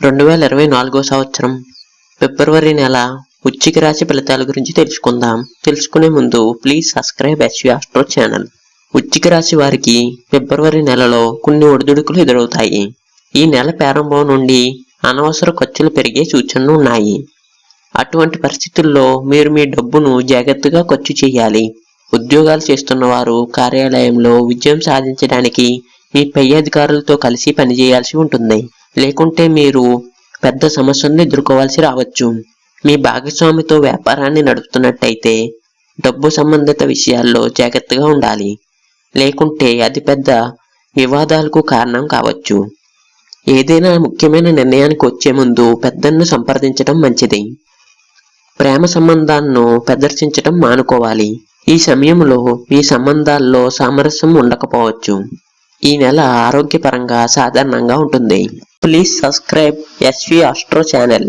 2024 సంవత్సరం ఫిబ్రవరి నెల వృశ్చిక రాశి ఫలితాల గురించి తెలుసుకుందాం. తెలుసుకునే ముందు please subscribe SV Astro channel. వృశ్చిక రాశి వారికి ఫిబ్రవరి నెలలో కొన్ని ఒడిదుడుకులు ఎదురవుతాయి. ఈ నెల ప్రారంభం నుండి అనవసర ఖర్చులు పెరిగే సూచనలు ఉన్నాయి. అటువంటి పరిస్థితుల్లో మీరు మీ డబ్బును జాగ్రత్తగా ఖర్చు చేయాలి. ఉద్యోగాలు చేస్తున్న వారు కార్యాలయంలో విజయం సాధించడానికి మీ పై అధికారులతో కలిసి పనిచేయాల్సి ఉంటుంది. లేకుంటే మీరు పెద్ద సమస్యలను ఎదుర్కోవాల్సి రావచ్చు. మీ భాగస్వామితో వ్యాపారాన్ని నడుపుతున్నట్టయితే డబ్బు సంబంధిత విషయాల్లో జాగ్రత్తగా ఉండాలి. లేకుంటే అది పెద్ద వివాదాలకు కారణం కావచ్చు. ఏదైనా ముఖ్యమైన నిర్ణయానికి వచ్చే ముందు పెద్దలను సంప్రదించడం మంచిది. ప్రేమ సంబంధాలను ప్రదర్శించడం మానుకోవాలి. ఈ సమయంలో మీ సంబంధాల్లో సామరస్యం ఉండకపోవచ్చు. ఈ నెల ఆరోగ్యపరంగా సాధారణంగా ఉంటుంది. Please subscribe SV Astro channel.